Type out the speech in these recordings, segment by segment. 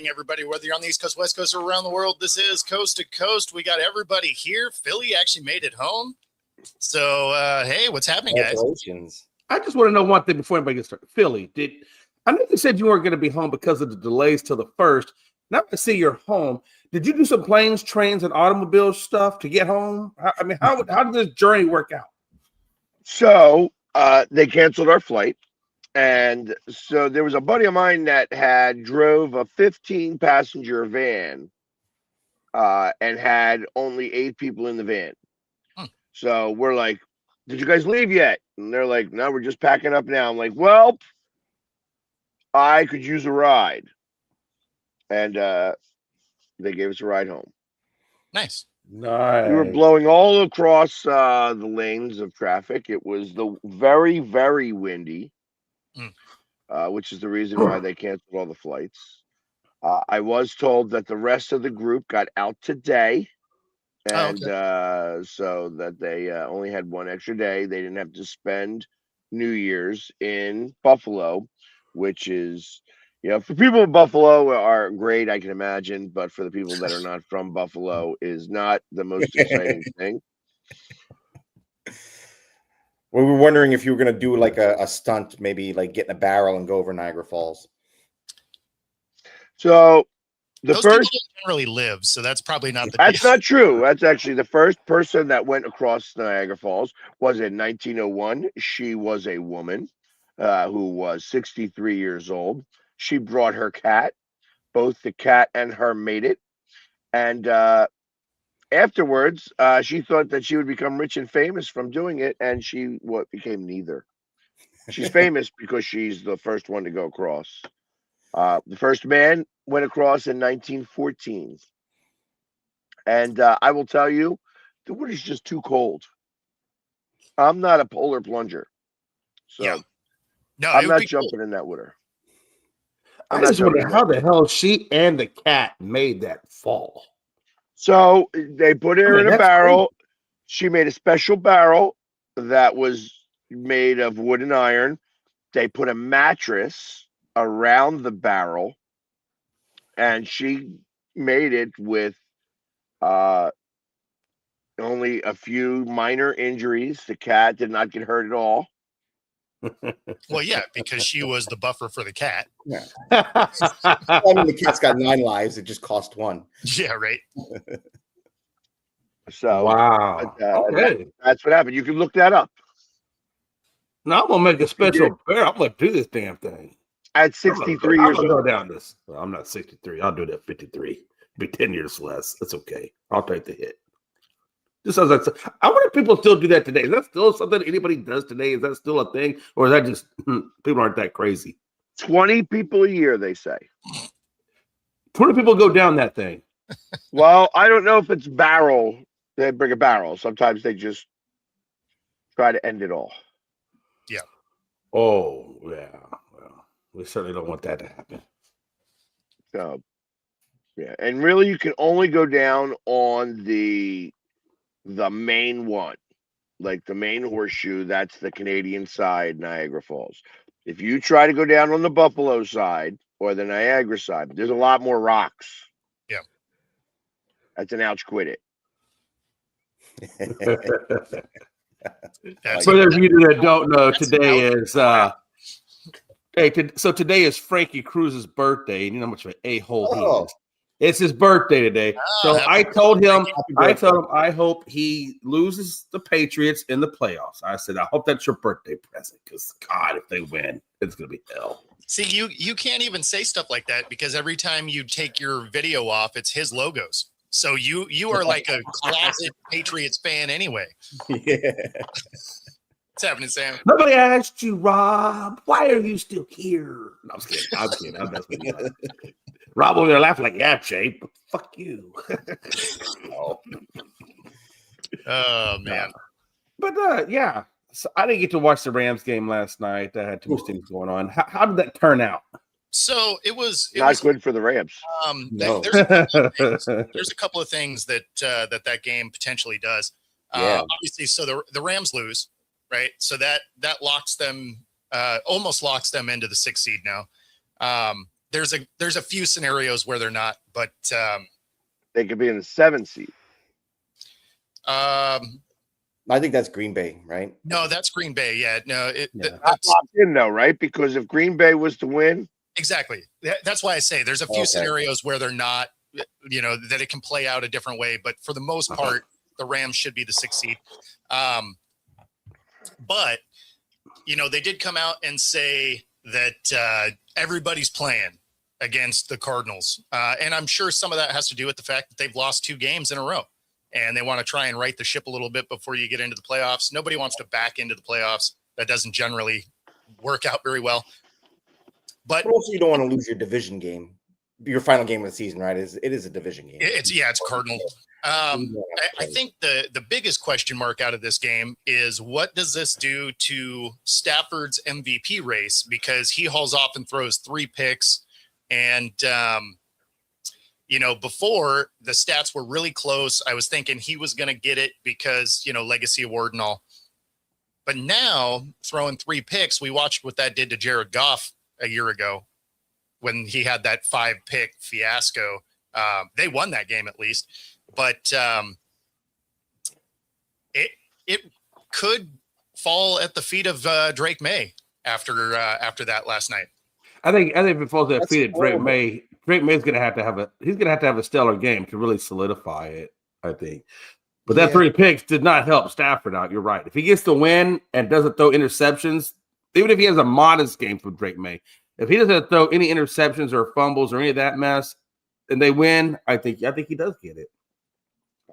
morning, everybody. Whether you're on the East Coast, West Coast, or around the world, this is Coast to Coast. We got everybody here. Philly actually made it home. So, hey, what's happening, guys? Congratulations. I just want to know one thing before anybody gets started. Philly, I know you said you weren't going to be home because of the delays till the 1st. Now I see you're home. Did you do some planes, trains, and automobile stuff to get home? How did this journey work out? So they canceled our flight. And so there was a buddy of mine that drove a 15-passenger van and had only 8 people in the van. So we're like, did you guys leave yet? And they're like, no, we're just packing up now. I'm like, well, I could use a ride. And they gave us a ride home. Nice. We were blowing all across the lanes of traffic. It was very, very windy, which is the reason why they canceled all the flights. I was told that the rest of the group got out today. And so that they only had one extra day. They didn't have to spend New Year's in Buffalo, which is, for people in Buffalo are great, I can imagine. But for the people that are not from Buffalo is not the most exciting thing. We were wondering if you were going to do like a stunt, maybe like get in a barrel and go over Niagara Falls. So those people generally live, so that's probably not the That's not true. That's actually the first person that went across Niagara Falls was in 1901. She was a woman who was 63 years old. She brought her cat. Both the cat and her made it. And afterwards, she thought that she would become rich and famous from doing it, and she became neither. She's famous because she's the first one to go across. The first man went across in 1914. And I will tell you, the water's just too cold. I'm not a polar plunger. So I'm not jumping in that water. I just wonder how the hell she and the cat made that fall. So they put her in a barrel. Crazy. She made a special barrel that was made of wood and iron. They put a mattress around the barrel, and she made it with only a few minor injuries. The cat did not get hurt at all. Well, yeah, because she was the buffer for the cat. Yeah. I mean, the cat's got 9 lives. It just cost 1. Yeah, right. So wow. Okay. That's what happened. You can look that up. Now I'm gonna make a special bear. I'm gonna do this damn thing. At 63 years old. Go down this. Well, I'm not 63. I'll do that at 53. Be 10 years less. That's okay. I'll take the hit. Just as I wonder if people still do that today. Is that still something anybody does today? Is that still a thing, or is that just people aren't that crazy? 20 people a year, they say. 20 people go down that thing. Well, I don't know if it's barrel. They bring a barrel. Sometimes they just try to end it all. Yeah. Oh yeah. Well, we certainly don't want that to happen. So, yeah, and really, you can only go down on the main one, like the main horseshoe. That's the Canadian side, Niagara Falls. If you try to go down on the Buffalo side or the Niagara side, there's a lot more rocks. Yeah, that's an ouch. Quit it. For those of you that don't know, today is today is Frankie Cruz's birthday, and you know how much of an a-hole he is. It's his birthday today. So I told him, I hope he loses the Patriots in the playoffs. I said, I hope that's your birthday present, because God, if they win, it's gonna be hell. See, you can't even say stuff like that, because every time you take your video off, it's his logos. So you are like a closet Patriots fan anyway. Yeah. What's happening, Sam? Nobody asked you, Rob. Why are you still here? No, I'm kidding. I'm messing with you. Rob over there laughing like, yeah, Jay, but fuck you. Oh man. But yeah. So I didn't get to watch the Rams game last night. I had too much things going on. How did that turn out? So it was not good for the Rams. No. There's a couple of things that that game potentially does. Yeah. Obviously, so the Rams lose, right? So that locks them, almost locks them into the 6th seed now. there's a few scenarios where they're not, but They could be in the 7th seed. I think that's Green Bay, right? No, that's Green Bay. Yeah, no, Not that's locked in though, right? Because if Green Bay was to win, exactly. That's why I say there's a few scenarios where they're not, that it can play out a different way. But for the most part, the Rams should be the 6th seed. But they did come out and say that everybody's playing against the Cardinals, and I'm sure some of that has to do with the fact that they've lost 2 games in a row. And they want to try and right the ship a little bit before you get into the playoffs. Nobody wants to back into the playoffs. That doesn't generally work out very well. But also, you don't want to lose your division game, your final game of the season, right? It is a division game. It's Cardinal. I think the biggest question mark out of this game is what does this do to Stafford's MVP race? Because he hauls off and throws 3 picks. And, before the stats were really close, I was thinking he was going to get it because, legacy award and all. But now throwing 3 picks, we watched what that did to Jared Goff a year ago when he had that 5-pick fiasco. They won that game at least, but it could fall at the feet of Drake May after that last night. I think if it falls at the feet of Drake May, Drake May's going to have to have a stellar game to really solidify it, I think. But that 3 picks did not help Stafford out. You're right. If he gets to win and doesn't throw interceptions, even if he has a modest game for Drake May, if he doesn't throw any interceptions or fumbles or any of that mess, and they win, I think he does get it.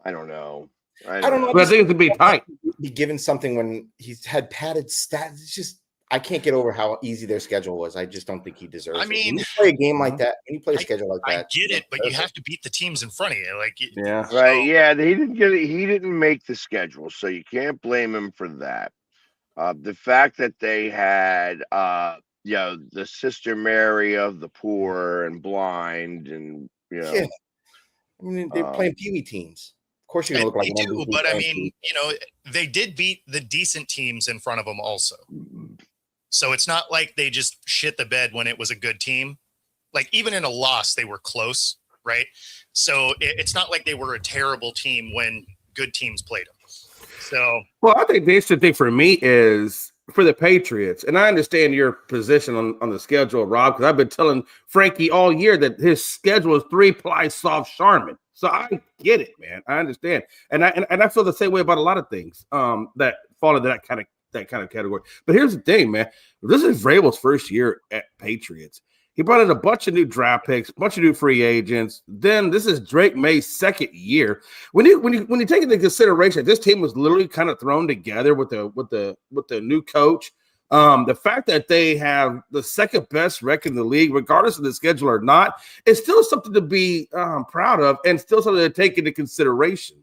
I don't know. I don't know. But I think it's going to be tight. Be given something when he's had padded stats. It's just I can't get over how easy their schedule was. I just don't think he deserves it. When you play a game like that, when you play a schedule like that, I get it, but you have to beat the teams in front of you. Right. Yeah, he didn't get it. He didn't make the schedule, so you can't blame him for that. The fact that they had the Sister Mary of the poor and blind and I mean they're playing Pee-wee teams. Of course you're gonna look like they do, but I mean, they did beat the decent teams in front of them also. So it's not like they just shit the bed when it was a good team. Like even in a loss, they were close, right? So it's not like they were a terrible team when good teams played them. So, well, I think the interesting thing for me is for the Patriots, and I understand your position on the schedule, Rob, because I've been telling Frankie all year that his schedule is 3-ply soft Charmin. So I get it, man. I understand, and I feel the same way about a lot of things that fall into that kind of category. But here's the thing, man. This is Vrabel's first year at Patriots. He brought in a bunch of new draft picks, a bunch of new free agents. Then this is Drake May's 2nd year. When you take into consideration, this team was literally kind of thrown together with the new coach. The fact that they have the 2nd best record in the league, regardless of the schedule or not, is still something to be proud of and still something to take into consideration.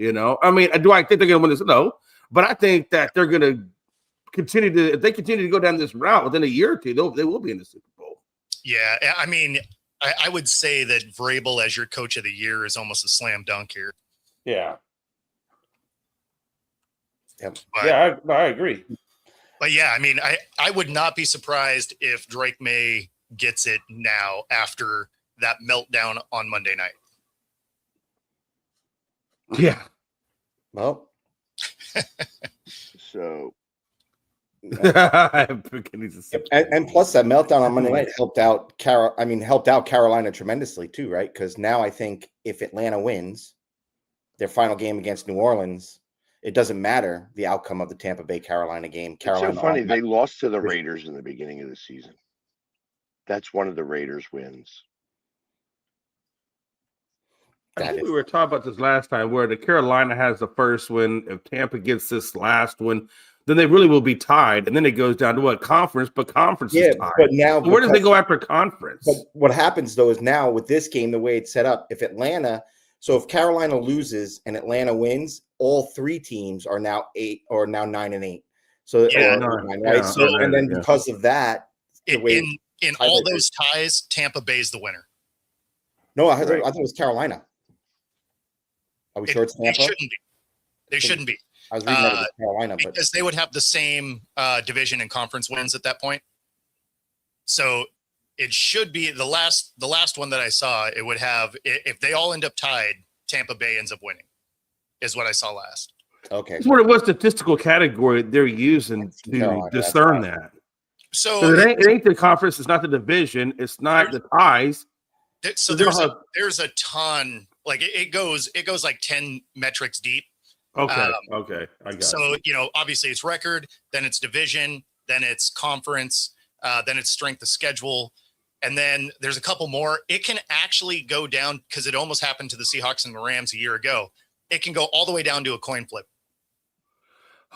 I mean, do I think they're going to win this? No. But I think that they're going to if they continue to go down this route within a year or 2, they will be in the Super Bowl. Yeah, I mean, I would say that Vrabel as your coach of the year is almost a slam dunk here. Yeah. Yep. I agree. But yeah, I mean, I would not be surprised if Drake May gets it now after that meltdown on Monday night. Yeah. Well. So. And plus that meltdown on Monday night helped out Carolina tremendously too, right? Because now I think if Atlanta wins their final game against New Orleans, it doesn't matter the outcome of the Tampa Bay Carolina game. Carolina, it's so funny. They lost to the Raiders in the beginning of the season. That's one of the Raiders' wins. I think we were talking about this last time where the Carolina has the first win. If Tampa gets this last one, then they really will be tied. And then it goes down to what? Conference, but conference is tied. But now where does they go after conference? But what happens though is now with this game, the way it's set up, if Carolina loses and Atlanta wins, all 3 teams are now 9-8. So and then because of that, in all those ties, Tampa Bay's the winner. No, I thought it was Carolina. Are we sure it's Tampa? They shouldn't be. I was reading that it was Carolina, because they would have the same division and conference wins at that point. So it should be the last one that I saw. It would have, if they all end up tied, Tampa Bay ends up winning, is what I saw last. Okay. What statistical category they're using to Carolina, discern that's that? So It ain't the conference. It's not the division. It's not the ties. So there's a ton. Like it goes like 10 metrics deep. Okay. Okay. I got so, obviously it's record, then it's division, then it's conference, then it's strength of schedule. And then there's a couple more. It can actually go down because it almost happened to the Seahawks and the Rams a year ago. It can go all the way down to a coin flip.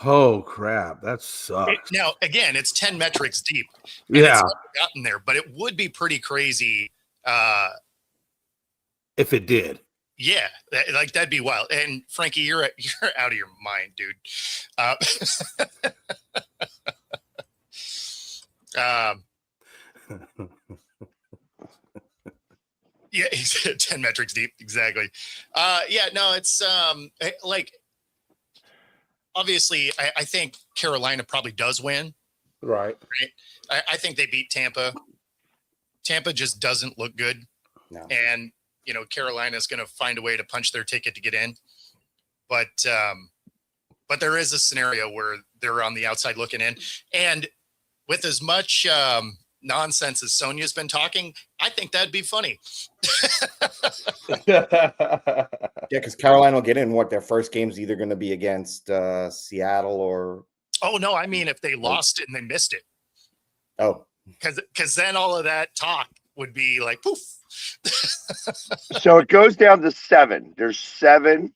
Oh, crap. That sucks. Now, again, it's 10 metrics deep. Yeah. It's never gotten there, but it would be pretty crazy. If it did. Yeah, that'd be wild. And Frankie, you're out of your mind, dude. Yeah, he's 10 metrics deep. Exactly. Yeah, no, it's like obviously I think Carolina probably does win. Right. I think they beat Tampa. Tampa just doesn't look good. No. And Carolina's going to find a way to punch their ticket to get in. But there is a scenario where they're on the outside looking in. And with as much nonsense as Sonia's been talking, I think that'd be funny. Yeah, because Carolina will get in. Their first game's either going to be against Seattle or. Oh, no, I mean, if they lost it and they missed it. Oh. Because then all of that talk would be like, poof. So it goes down to 7. There's 7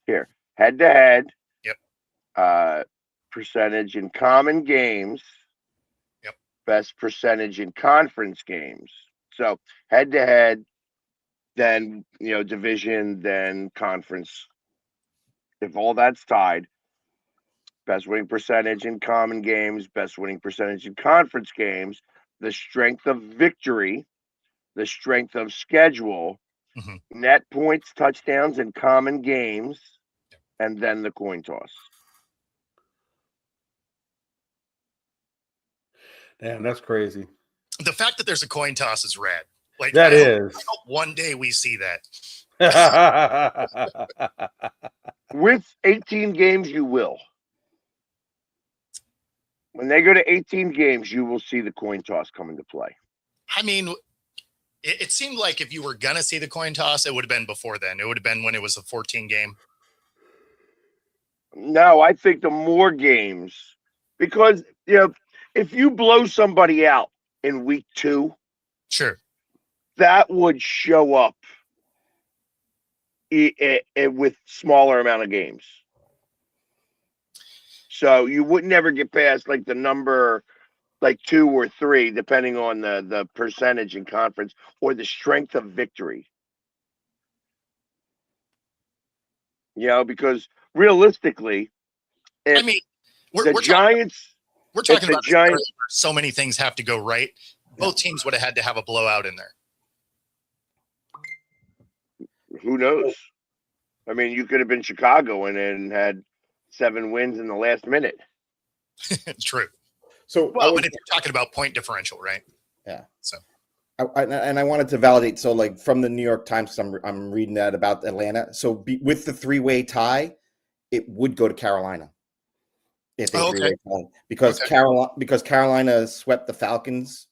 here. Head-to-head. Yep. Percentage in common games. Yep. Best percentage in conference games. So head-to-head, then, division, then conference. If all that's tied, best winning percentage in common games, best winning percentage in conference games, the strength of victory, the strength of schedule, net points, touchdowns in common games, and then the coin toss. Damn, that's crazy. The fact that there's a coin toss is rad. Like that I hope one day we see that. With 18 games, you will. When they go to 18 games, you will see the coin toss come into play. I mean, it seemed like if you were going to see the coin toss, it would have been before then. It would have been when it was a 14 game. No, I think the more games, because, if you blow somebody out in week 2, sure, that would show up with smaller amount of games. So you would never get past like the number, like 2 or 3, depending on the percentage in conference or the strength of victory. Because realistically, I mean, we're Giants, we're talking about Giants. So many things have to go right. Both teams would have had to have a blowout in there. Who knows? I mean, you could have been Chicago and then had 7 wins in the last minute. It's true. So, but if you're talking about point differential, right? Yeah. So, I wanted to validate. So, like from the New York Times, I'm reading that about Atlanta. So, with the 3-way tie, it would go to Carolina. If they 3-way tie, because Carolina swept the Falcons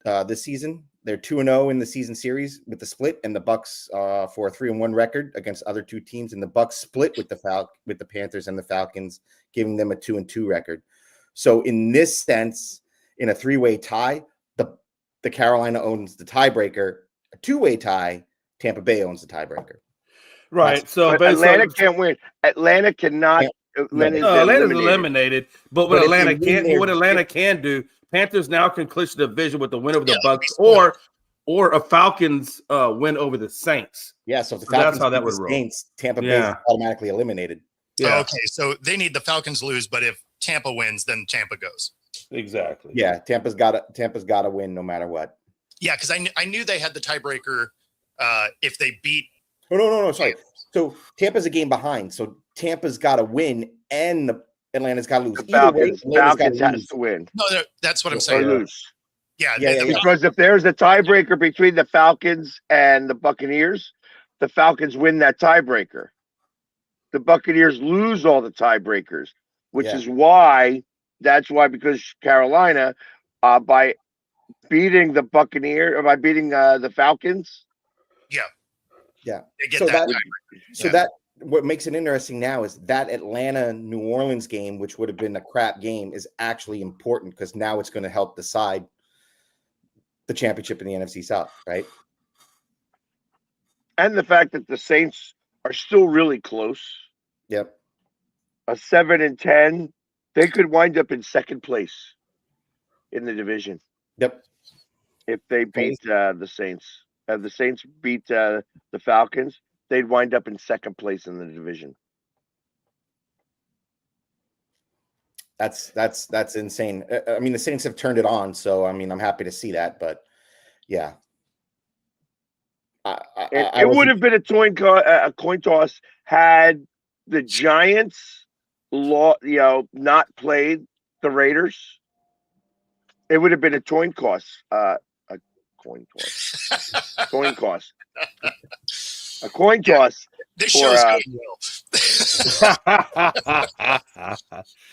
this season. They're 2-0 in the season series with the split, and the Bucks for a 3-1 record against other 2 teams. And the Bucks split with the Panthers and the Falcons, giving them a 2-2 record. So in this sense, in a 3-way tie, the Carolina owns the tiebreaker. A 2-way tie, Tampa Bay owns the tiebreaker. Right. But Atlanta can't win. Atlanta cannot. Atlanta's eliminated. But what Atlanta can do. Panthers now can clinch the division with the win over the Bucks, or a Falcons win over the Saints. Yeah, so if the Falcons that's how that would roll. Saints, Tampa Bay is automatically eliminated. Yeah. Okay, so they need the Falcons lose, but if Tampa wins, then Tampa goes. Exactly. Yeah, Tampa's got to win no matter what. Yeah, because I knew they had the tiebreaker if they beat. Oh, no, sorry. So Tampa's a game behind. So Tampa's got to win, and Atlanta's got to lose. Falcons has to win. No, that's what I'm saying. Lose. Yeah, Yeah. Because if there's a tiebreaker between the Falcons and the Buccaneers, the Falcons win that tiebreaker. The Buccaneers lose all the tiebreakers, which Yeah. is why because Carolina, by beating the Buccaneer or by beating the Falcons. Yeah. They get So that. that what makes it interesting now is that Atlanta New Orleans game, which would have been a crap game, is actually important because now it's going to help decide the championship in the NFC South, right? And the fact that the Saints are still really close. Yep. A 7-10, they could wind up in second place in the division. Yep. If they beat the Saints. The Saints beat the Falcons, they'd wind up in second place in the division. That's insane. I mean, the Saints have turned it on, so I mean, I'm happy to see that. But yeah, It would have been a coin toss had the Giants not played the Raiders. It would have been a coin toss. A coin toss. A coin toss. This show's going well.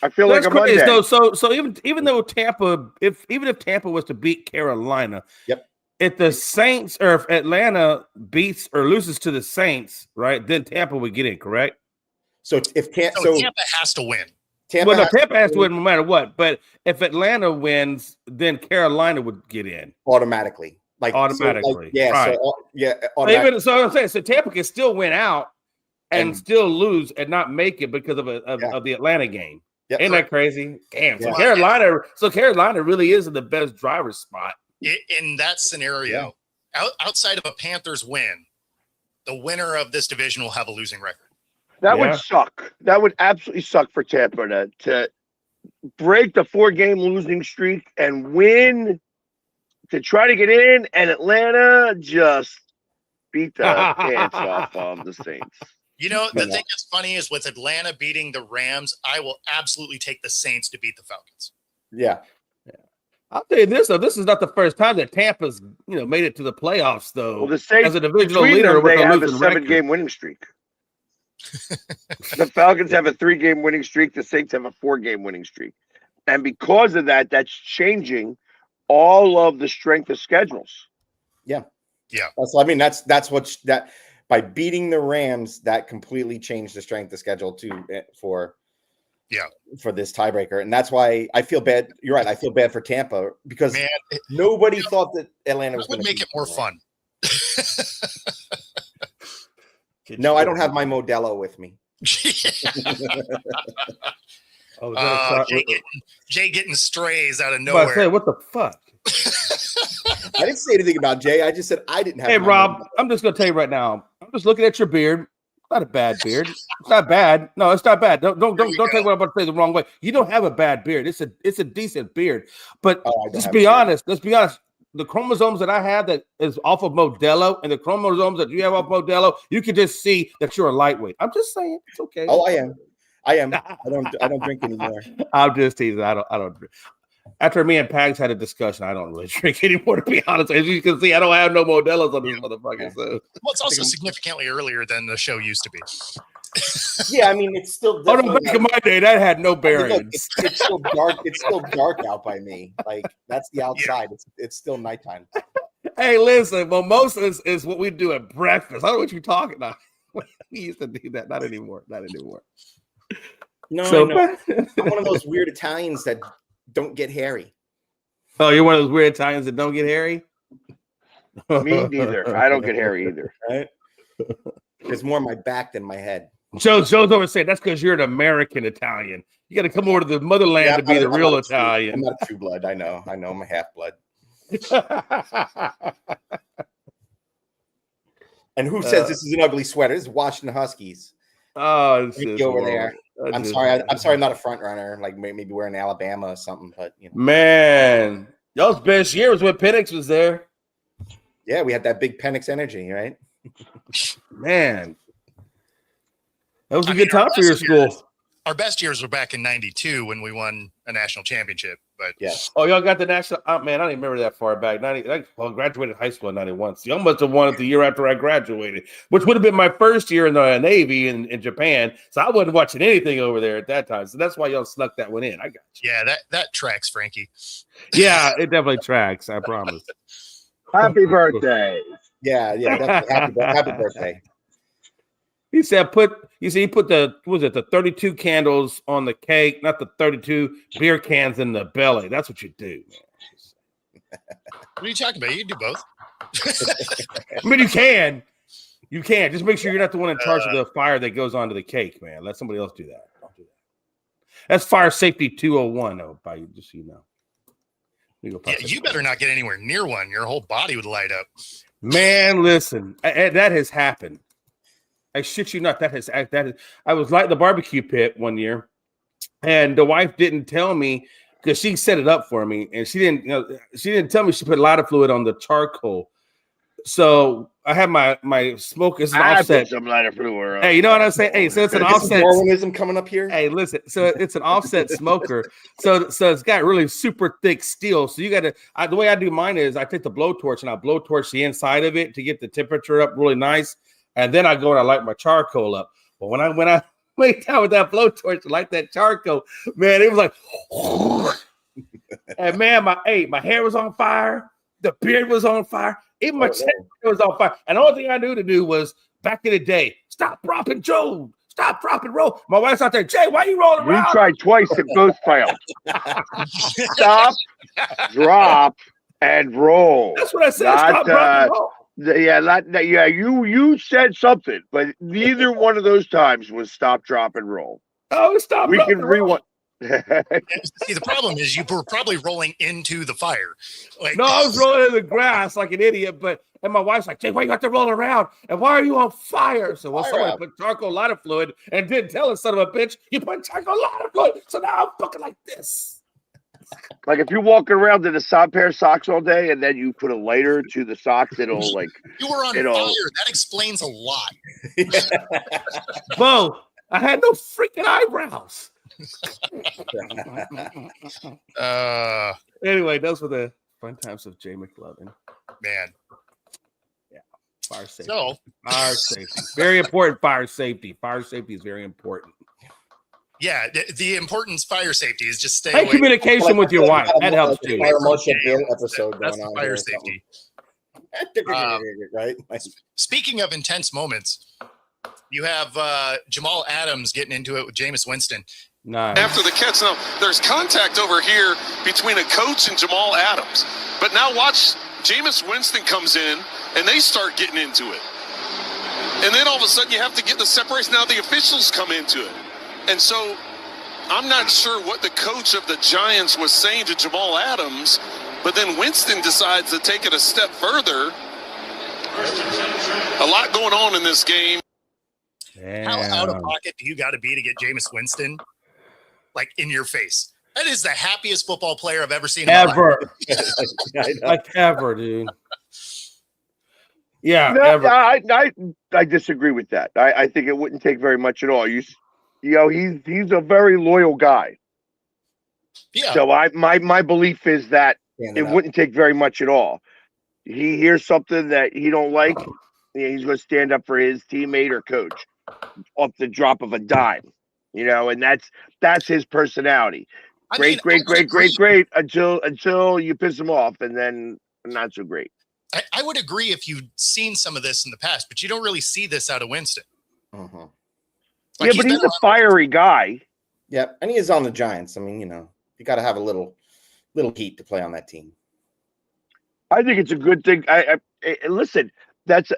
I feel like a Monday. So even though if Tampa was to beat Carolina, yep. If the Saints or if Atlanta beats or loses to the Saints, right, then Tampa would get in, correct? So if Tampa has to win. Tampa has to win no matter what. But if Atlanta wins, then Carolina would get in automatically. Automatically. Right. So I'm saying, so Tampa can still win out and still lose and not make it because of the Atlanta game. Yep. Ain't that crazy? Damn. So Carolina really is in the best driver's spot. In that scenario, outside of a Panthers win, the winner of this division will have a losing record. That would suck. That would absolutely suck for Tampa to break the 4-game losing streak and win to try to get in, and Atlanta just beat the pants off of the Saints. You know, the thing that's funny is with Atlanta beating the Rams, I will absolutely take the Saints to beat the Falcons. Yeah. I'll tell you this though. This is not the first time that Tampa's made it to the playoffs though. Well, the Saints, as a divisional leader, they have a 7-game winning streak. The Falcons have a 3-game winning streak. The Saints have a 4-game winning streak, and because of that, that's changing all of the strength of schedules. Yeah. So that's what by beating the Rams, that completely changed the strength of schedule for this tiebreaker. And that's why I feel bad. You're right. I feel bad for Tampa because nobody thought that Atlanta was going to make it more fun. No, I don't have my Modelo with me. Jay getting strays out of nowhere. I say, what the fuck? I didn't say anything about Jay. I just said I didn't have. Hey, Rob, I'm just going to tell you right now. I'm just looking at your beard. Not a bad beard. It's not bad. No, it's not bad. Don't take what I'm about to say the wrong way. You don't have a bad beard. It's a decent beard. But let's be honest. The chromosomes that I have that is off of Modelo and the chromosomes that you have off Modelo, you can just see that you're a lightweight. I'm just saying it's okay. Oh, I am. I don't drink anymore. I'm just teasing. I don't drink. After me and Pags had a discussion, I don't really drink anymore, to be honest. As you can see, I don't have no Modelos on this motherfucker. So. Well, it's also significantly earlier than the show used to be. Yeah, I mean, it's still. Back in my day, that had no bearings. I mean, look, it's still dark. It's still dark out by me. Like that's the outside. Yeah. It's still nighttime. Hey, listen, mimosas is what we do at breakfast. I don't know what you're talking about. We used to do that. Not anymore. No, I'm one of those weird Italians that don't get hairy. Oh, you're one of those weird Italians that don't get hairy? Me neither. I don't get hairy either. Right? It's more my back than my head. Joe's over saying that's because you're an American Italian. You got to come over to the motherland to be the real Italian. I'm not a true blood. I know. I'm a half blood. And who says this is an ugly sweater? This is Washington Huskies. Oh, over there. I'm sorry. I'm not a front runner. Like maybe we're in Alabama or something. But man, y'all's best year was when Penix was there. Yeah, we had that big Penix energy, right? Man, that was a good time for your school. Our best years were back in '92 when we won a national championship. But Yes. Oh, y'all got the national. Oh, man, I don't even remember that far back. I graduated high school in 91. So y'all must have won it the year after I graduated, which would have been my first year in the Navy in Japan. So I wasn't watching anything over there at that time. So that's why y'all snuck that one in. I got you. yeah, that tracks, Frankie. Yeah, it definitely tracks. I promise. Happy birthday. Yeah, definitely. Happy birthday. He said, he put the 32 candles on the cake, not the 32 beer cans in the belly. That's what you do, man. What are you talking about? You can do both. I mean, you can. You can. Just make sure you're not the one in charge of the fire that goes onto the cake, man. Let somebody else do that. Don't do that. That's fire safety 201, though, by you, just so you know. Yeah, you better not get anywhere near one. Your whole body would light up. Man, listen, that has happened. I shit you not. That is. I was like the barbecue pit one year, and the wife didn't tell me because she set it up for me, and she didn't tell me she put lighter fluid on the charcoal. So I had my smoke is an offset. Some lighter fluid on. Hey, you know what I'm saying? Hey, so it's an offset. Darwinism coming up here. Hey, listen. So it's an offset smoker. So it's got really super thick steel. So you got to. The way I do mine is I take the blowtorch and I blowtorch the inside of it to get the temperature up really nice. And then I go and I light my charcoal up. But when I laid down with that blowtorch to light that charcoal, man, it was like, and man, my hair was on fire, the beard was on fire, even my chest was on fire. And the only thing I knew to do was back in the day, stop, drop, and roll. Stop, drop, and roll. My wife's out there, Jay, why are you rolling around? You tried twice and both failed. Stop, drop, and roll. That's what I said. Stop, drop, and roll. Yeah, you said something, but neither one of those times was stop, drop, and roll. Oh, stop. We can rewind. See, the problem is you were probably rolling into the fire. Like, no, I was rolling in the grass like an idiot, and my wife's like, Jay, why you got to roll around? And why are you on fire? So, well, somebody put charcoal lighter fluid and didn't tell us, son of a bitch, you put charcoal lighter fluid. So now I'm fucking like this. Like if you're walking around in a pair of socks all day and then you put a lighter to the socks, it'll like you were on fire. That explains a lot. Bo, I had no freaking eyebrows. Anyway, those were the fun times of Jay McLovin. Man. Yeah. Fire safety. So fire safety. Very important fire safety. Fire safety is very important. Yeah, the importance fire safety is just stay away. Communication with your wife. That helps too. Fire Marshal Bill episode that's going on. Fire safety. Right. Speaking of intense moments, you have Jamal Adams getting into it with Jameis Winston. Nice. After the catch, now there's contact over here between a coach and Jamal Adams. But now watch, Jameis Winston comes in and they start getting into it. And then all of a sudden you have to get the separation. Now the officials come into it. And so I'm not sure what the coach of the Giants was saying to Jamal Adams, but then Winston decides to take it a step further. A lot going on in this game. Damn. How out of pocket do you got to be to get Jameis Winston like in your face? That is the happiest football player I've ever seen. Ever. Like ever, dude. Yeah, no, ever. I disagree with that. I think it wouldn't take very much at all. He's a very loyal guy. Yeah. So my belief is that it wouldn't take very much at all. He hears something that he don't like, he's going to stand up for his teammate or coach off the drop of a dime, and that's his personality. Great until you piss him off, and then not so great. I would agree if you'd seen some of this in the past, but you don't really see this out of Winston. Uh-huh. Like but he's a fiery guy. Yeah, and he is on the Giants. I mean, you got to have a little heat to play on that team. I think it's a good thing. I listen. That's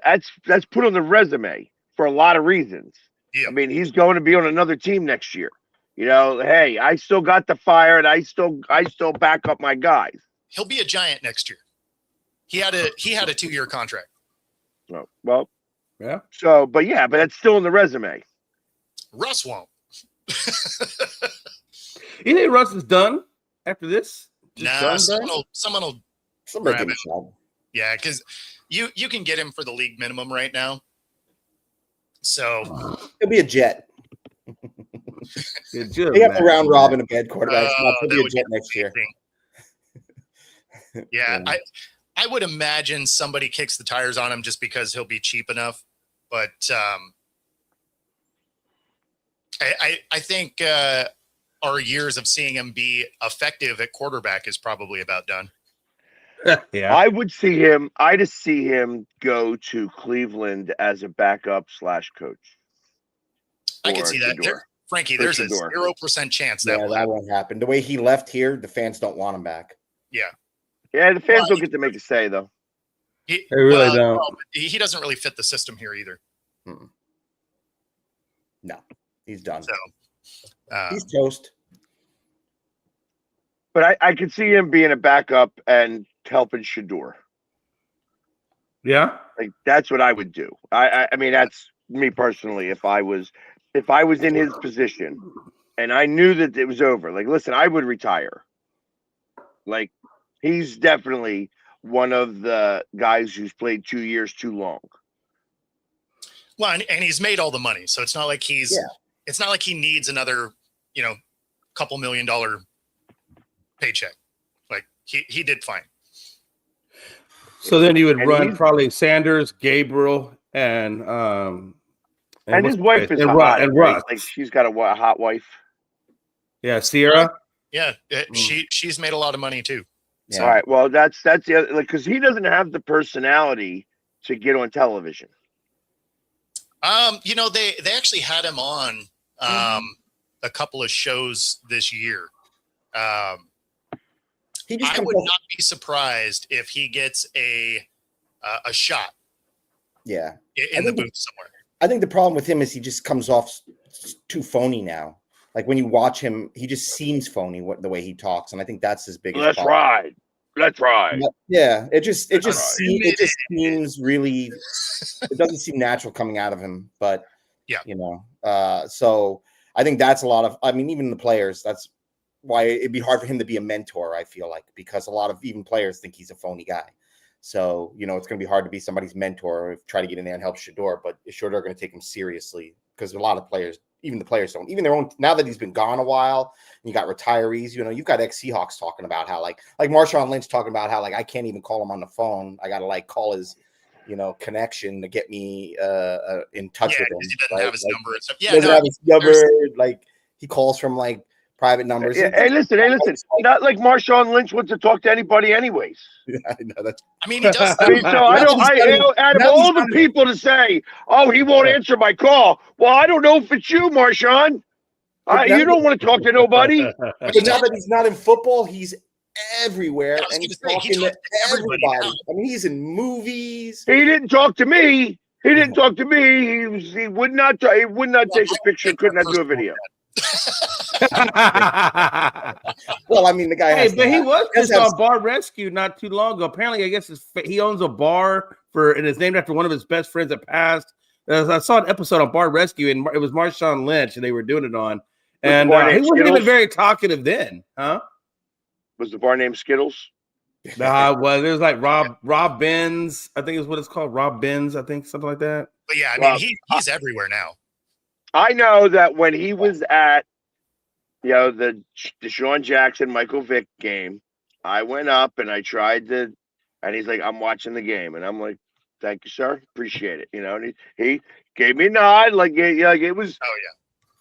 put on the resume for a lot of reasons. Yeah. I mean, he's going to be on another team next year. Hey, I still got the fire, and I still back up my guys. He'll be a Giant next year. He had a 2-year contract. Oh, well, yeah. So, but that's still in the resume. Russ won't. You think Russ is done after this? Someone will grab it. Yeah, because you can get him for the league minimum right now. So he'll be a Jet. They have to round robin a bad quarterback. He'll be a Jet next year. Yeah, I would imagine somebody kicks the tires on him just because he'll be cheap enough. But I think our years of seeing him be effective at quarterback is probably about done. Yeah. I would see him. I just see him go to Cleveland as a backup / coach. I can for see that. Shador. Frankie, For there's a Shador. 0% chance that Yeah, will that happen. won't happen. The way he left here, the fans don't want him back. Yeah. Yeah, the fans Well, don't get to make a say though. He, They really don't. well, he doesn't really fit the system here either. No, he's done. So He's toast. But I could see him being a backup and helping Shador. Yeah. Like that's what I would do. I mean that's me personally. If I was in his position and I knew that it was over, like listen, I would retire. Like he's definitely one of the guys who's played 2 years too long. well, and he's made all the money, so it's not like it's not like he needs another, couple $1 million paycheck. Like he did fine. So then you would And run he's- probably Sanders, Gabriel, and And his wife is and a Russ. hot, And right? Russ. Like she's got a hot wife. Yeah, Sierra. Yeah, she's made a lot of money too. Yeah. All right. Well, that's the other, like because he doesn't have the personality to get on television. They actually had him on a couple of shows this year. He just I comes would off, not be surprised if he gets a shot yeah. in the booth somewhere. I think the problem with him is he just comes off too phony now. Like when you watch him, he just seems phony the way he talks, and I think that's his biggest. Let's problem. ride. Let's ride. Yeah, it just Right. seems really. It doesn't seem natural coming out of him, but Yeah. So I think that's a lot of. I mean, even the players. That's why it'd be hard for him to be a mentor. I feel like because a lot of even players think he's a phony guy. So it's going to be hard to be somebody's mentor or try to get in there and help Shador. But is Shador going to take him seriously? Because a lot of players, even the players don't. Even their own. Now that he's been gone a while, and you got retirees. You've got ex-Seahawks talking about how like Marshawn Lynch talking about how like I can't even call him on the phone. I got to like call his connection to get me in touch Yeah, with him. because he doesn't right? have his Like, number and stuff. he Yeah, doesn't no, have his number. Like he calls from like private numbers. Yeah, hey, listen. Not like Marshawn Lynch wants to talk to anybody, anyways. I know that's I mean, he does. I mean, so I don't. Out of all the people to say, "Oh, he won't answer my call," well, I don't know if it's you, Marshawn. You don't want to talk to nobody. But now that he's not in football, he's everywhere I was and he's gonna say, he talking to talks to everybody everybody. now. I mean, he's in movies. He didn't talk to me. He would not. He would not take a picture. Could not do a video. Well, I mean, the guy. Hey, Has but to he have- was has just to have- on Bar Rescue not too long ago. Apparently, I guess he owns a bar and it's named after one of his best friends that passed. I saw an episode on Bar Rescue, and it was Marshawn Lynch, and they were doing it on. And bar he named wasn't even Skittles? very talkative then, huh? Was the bar named Skittles? Well, it was like Rob Benz, I think is what it's called. Rob Benz, I think, something like that. But yeah, I Well, mean, he's everywhere now. I know that when he was at, the Deshaun Jackson Michael Vick game, I went up and I tried to, and he's like, "I'm watching the game," and I'm like, "Thank you, sir, appreciate it." And he gave me a nod, like it was. Oh yeah.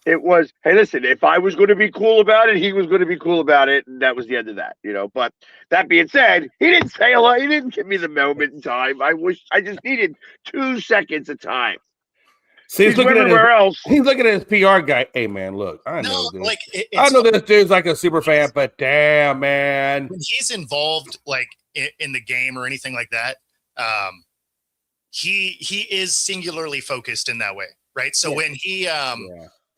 It was, hey, listen, if I was going to be cool about it, he was going to be cool about it. And that was the end of that, But that being said, he didn't say a lot. He didn't give me the moment in time. I just needed 2 seconds of time. See, He's everywhere else. He's looking at his PR guy. Hey, man, look, I know No, this. like I know this dude's like a super fan, but damn, man. when he's involved, like in the game or anything like that, he is singularly focused in that way, right? So Yeah. when he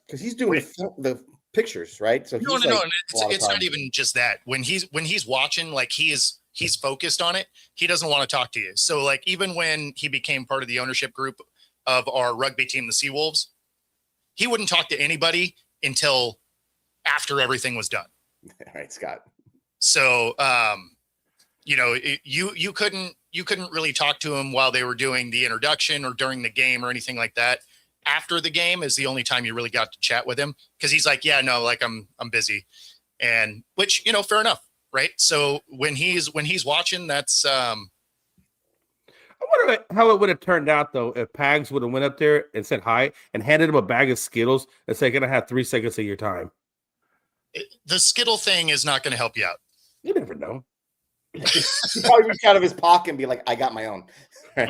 because he's doing the pictures, right? So no, he's no, like, and a lot of it's not time. even just that. When he's watching, like he's focused on it. He doesn't want to talk to you. So like even when he became part of the ownership group of our rugby team, the Seawolves, he wouldn't talk to anybody until after everything was done. All right, Scott. So you couldn't really talk to him while they were doing the introduction or during the game or anything like that. After the game is the only time you really got to chat with him because he's like, yeah, no, like I'm busy, and which fair enough, right? So when he's watching, that's I wonder how it would have turned out though if Pags would have went up there and said hi and handed him a bag of Skittles and said, "Gonna have 3 seconds of your time." the Skittle thing is not going to help you out. You never know. He'd probably reach out of his pocket and be like, "I got my own." That's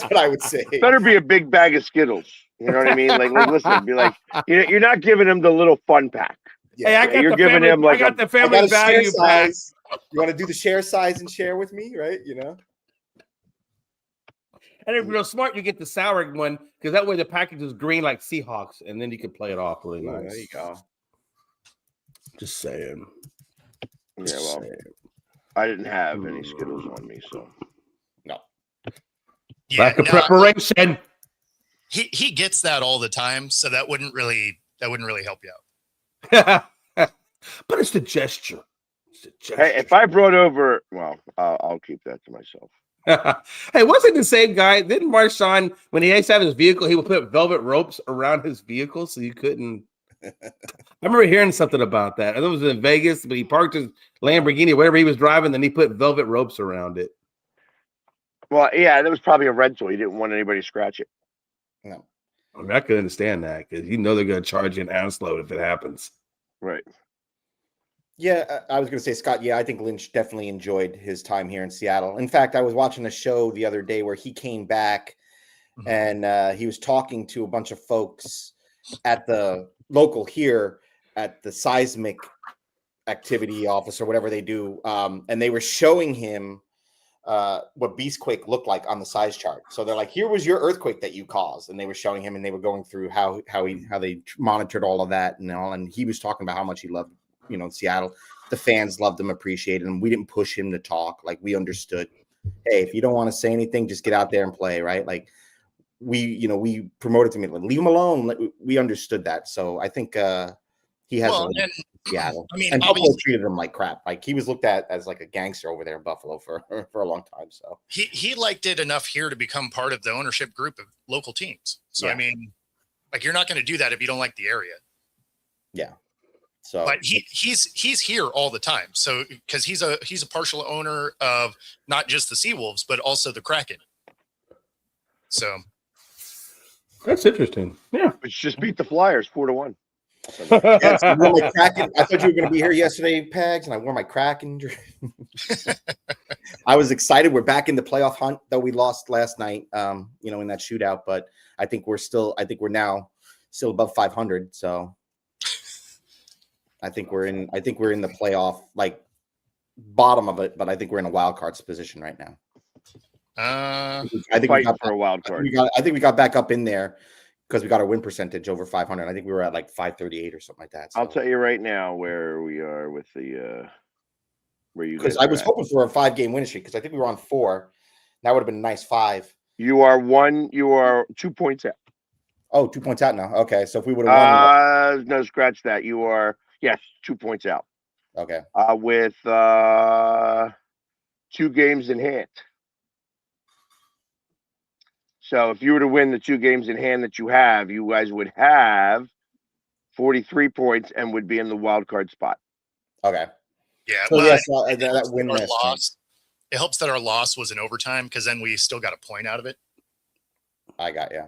what I would say. Better be a big bag of Skittles. You know what I mean? Like listen, be like, you're not giving him the little fun pack. Hey, I got you're the giving family, him like I got the I family got a share value pack. size. You want to do the share size and share with me, right? You know. And if you're real smart, you get the sour one because that way the package is green like Seahawks, and then you can play it off really Ooh, nice. there you go. Just saying. Yeah, well, I didn't have any Skittles on me, so No. Yeah, Lack of no, preparation. he gets that all the time, so that wouldn't really help you out. But it's the gesture. It's the gesture. hey, if I brought over, well, I'll keep that to myself. Hey, wasn't the same guy? Didn't Marshawn, when he used to have his vehicle, he would put velvet ropes around his vehicle so you couldn't. I remember hearing something about that. I think it was in Vegas, but he parked his Lamborghini, whatever he was driving, then he put velvet ropes around it. Well, yeah, that was probably a rental. He didn't want anybody to scratch it. No. I mean, I could understand that because you know they're going to charge you an ounce load if it happens. Right. Yeah, I was going to say, Scott, yeah, I think Lynch definitely enjoyed his time here in Seattle. In fact, I was watching a show the other day where he came back and he was talking to a bunch of folks at the local here at the seismic activity office or whatever they do. And they were showing him what Beastquake looked like on the size chart. So they're like, here was your earthquake that you caused. And they were showing him and they were going through how they monitored all of that and all. And he was talking about how much he loved, Seattle. The fans loved him, appreciated him. We didn't push him to talk. Like, we understood, hey, if you don't want to say anything, just get out there and play, right? Like, we promoted to me, like, leave him alone. We understood that. So I think he has Seattle. I mean, and Buffalo treated him like crap. Like, he was looked at as like a gangster over there in Buffalo for a long time. So he liked it enough here to become part of the ownership group of local teams. So yeah. I mean, like, you're not going to do that if you don't like the area. Yeah. So, but he's here all the time. So because he's a partial owner of not just the Seawolves but also the Kraken. So that's interesting. Yeah, it's just beat the Flyers 4-1. Yes, I wore my Kraken. I thought you were going to be here yesterday, Pags, and I wore my Kraken. I was excited. We're back in the playoff hunt, though we lost last night. In that shootout. But I think we're now still above 500. So. I think we're in the playoff, like, bottom of it, but I think we're in a wild cards position right now. I think we got for a wild card. I think we got back up in there because we got our win percentage over 500. I think we were at like 538 or something like that. So. I'll tell you right now where we are with the where you. Because I was hoping for a 5-game win streak because I think we were on 4. That would have been a nice 5. You are 2 points out. Oh, 2 points out now. Okay, so if we would have won, no, scratch that. You are. Yes, 2 points out. Okay. With 2 games in hand. So if you were to win the 2 games in hand that you have, you guys would have 43 points and would be in the wild card spot. Okay. Yeah. So well, yes, that win loss. It helps that our loss was in overtime because then we still got a point out of it. I got you.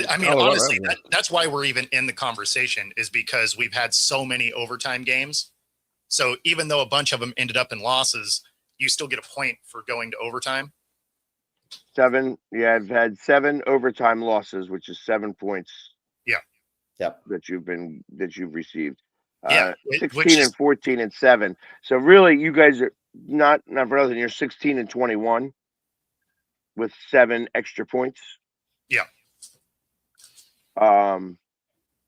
I mean, honestly, that's why we're even in the conversation is because we've had so many overtime games. So even though a bunch of them ended up in losses, you still get a point for going to overtime. 7. Yeah, I've had 7 overtime losses, which is 7 points. Yeah. Yep. That you've received. Yeah. 16 and 14 and 7. So really, you guys are not for nothing. You're 16 and 21 with 7 extra points. Yeah.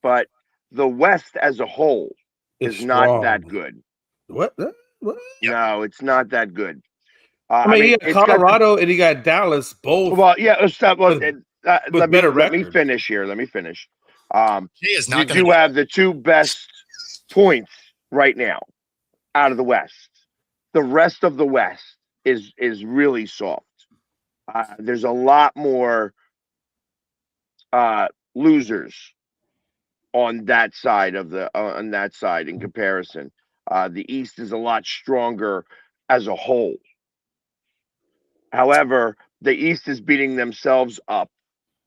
But the West as a whole is not that good. What? No, it's not that good. I mean, you got Colorado and you got Dallas both. Well, yeah, let's stop. Let me finish here. You do have the 2 best points right now out of the West. The rest of the West is really soft. There's a lot more losers on that side in comparison. The East is a lot stronger as a whole. However, the East is beating themselves up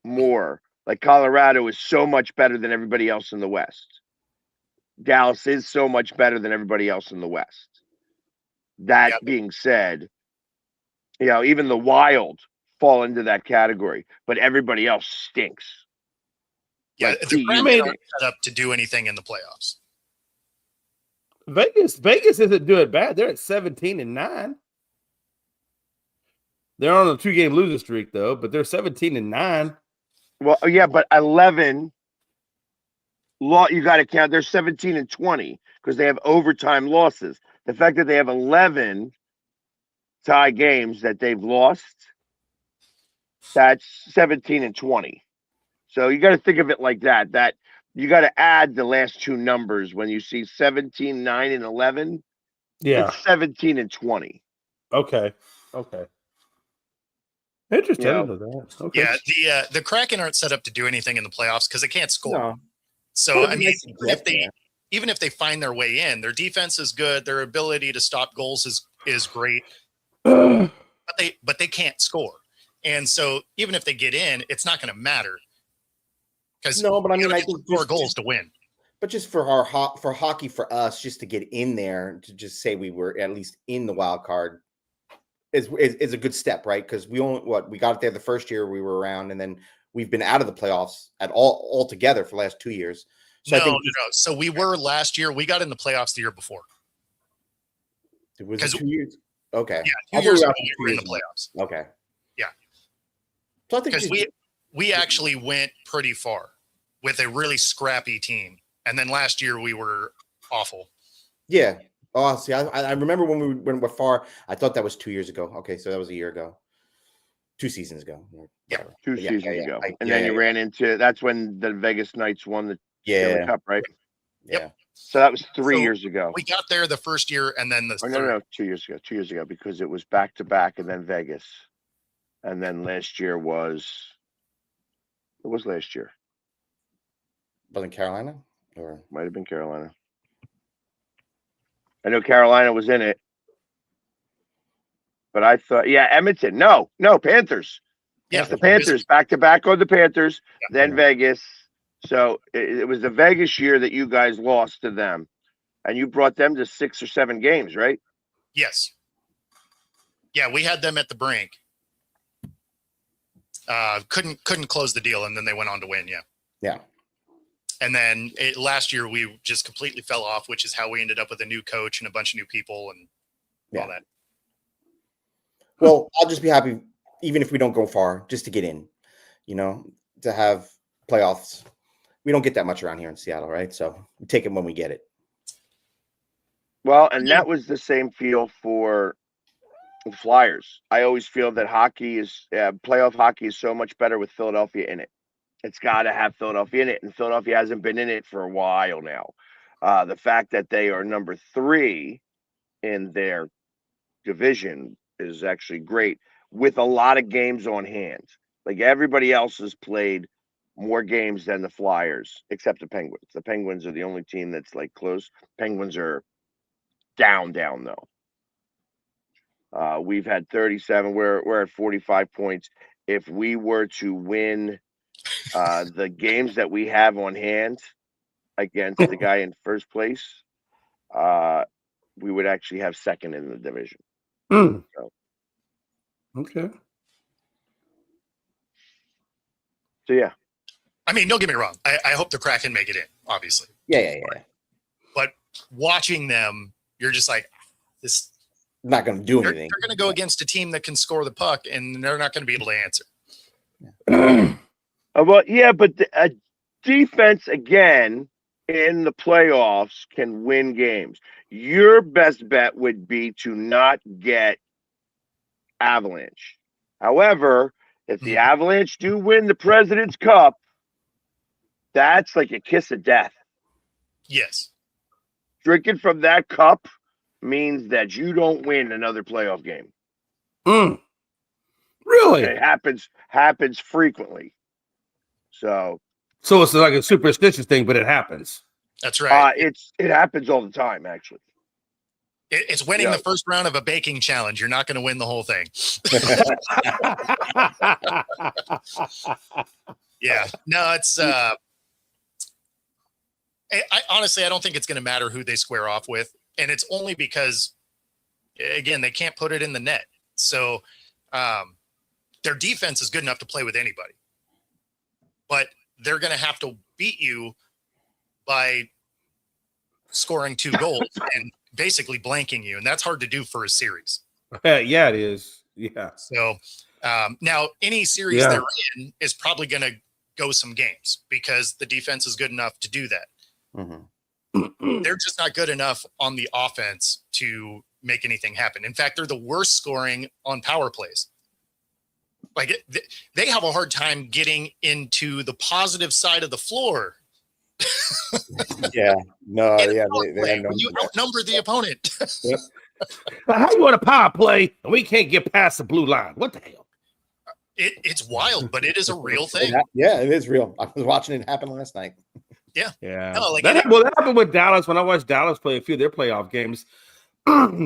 more. Like Colorado is so much better than everybody else in the West. Dallas is so much better than everybody else in the West. That being said, even the Wild fall into that category, but everybody else stinks. Yeah, Like, the Kraken aren't set up to do anything in the playoffs. Vegas isn't doing bad. They're at 17-9. They're on a 2-game losing streak though, but they're 17-9. Well, yeah, but 11. You got to count. They're 17-20 because they have overtime losses. The fact that they have 11 tie games that they've lost, that's 17-20. So you got to think of it like that. That you got to add the last two numbers when you see 17, 9, and 11. Yeah, it's 17-20. Okay. Interesting. Yeah. I didn't know that. Okay. Yeah, the Kraken aren't set up to do anything in the playoffs because they can't score. No. So Well, I mean, yes, even if they find their way in, their defense is good. Their ability to stop goals is great, but they can't score. And so even if they get in, it's not going to matter. Because No, but I mean, I think more goals to win. But just for for hockey, for us, just to get in there, to just say we were at least in the wild card is a good step, right? Because we got it there the first year we were around, and then we've been out of the playoffs at all together for the last 2 years. So No. So we were last year. We got in the playoffs the year before. Was it 2 years? Okay. Yeah, 2 years ago we were in the playoffs. Okay. Yeah. So I think Because we actually went pretty far with a really scrappy team, and then last year we were awful. Yeah. Oh, see, I remember when we went far. I thought that was 2 years ago. Okay, so that was a year ago, 2 seasons ago. Yeah, 2 seasons ago. And then you ran into. That's when the Vegas Knights won the Stanley Cup, right? Yep. So that was 3 years ago. We got there the first year, and then No, 2 years ago. 2 years ago, because it was back to back, and then Vegas, and then last year was. It was last year. Wasn't Carolina, or Might have been Carolina. I know Carolina was in it, but I thought, Edmonton. No, Panthers. Yeah, the Panthers back to back on the Panthers, then Vegas. So it was the Vegas year that you guys lost to them, and you brought them to 6 or 7 games, right? Yes. Yeah, we had them at the brink. Couldn't close the deal, and then they went on to win. Yeah. And then last year we just completely fell off, which is how we ended up with a new coach and a bunch of new people and all that. Well, I'll just be happy, even if we don't go far, just to get in, to have playoffs. We don't get that much around here in Seattle, right? So we take it when we get it. Well, and that was the same feel for the Flyers. I always feel that playoff hockey is so much better with Philadelphia in it. It's got to have Philadelphia in it, and Philadelphia hasn't been in it for a while now. The fact that they are number 3 in their division is actually great, with a lot of games on hand. Like, everybody else has played more games than the Flyers, except the Penguins. The Penguins are the only team that's like close. Penguins are down though. We've had 37. We're at 45 points. If we were to win the games that we have on hand against the guy in first place, we would actually have second in the division. So. Okay. So yeah. I mean, don't get me wrong. I hope the Kraken make it in, obviously. Yeah. But watching them, you're just like, this. Not going to do anything. They're going to go against a team that can score the puck, and they're not going to be able to answer. Well, yeah, but defense, again, in the playoffs can win games. Your best bet would be to not get Avalanche. However, if the Avalanche do win the President's Cup, that's like a kiss of death. Yes. Drinking from that cup means that you don't win another playoff game. Really? It happens frequently. So So it's like a superstitious thing, but it happens. That's right. It happens all the time, actually. It's winning Yeah. the first round of a baking challenge. You're not going to win the whole thing. Yeah. No, it's I honestly, I don't think it's going to matter who they square off with. And it's only because, again, they can't put it in the net. So their defense is good enough to play with anybody. But they're going to have to beat you by scoring 2 goals and basically blanking you. And that's hard to do for a series. Yeah, it is. Yeah. So now any series they're in is probably going to go some games because the defense is good enough to do that. Mhm. They're just not good enough on the offense to make anything happen. In fact, they're the worst scoring on power plays. Like they have a hard time getting into the positive side of the floor. Yeah, no, In a yeah, power they play, don't when you do that. outnumber the opponent. How you want a power play and we can't get past the blue line? What the hell? It's wild, but it is a real thing. Yeah, it is real. I was watching it happen last night. Yeah. No, like that happened with Dallas when I watched Dallas play a few of their playoff games.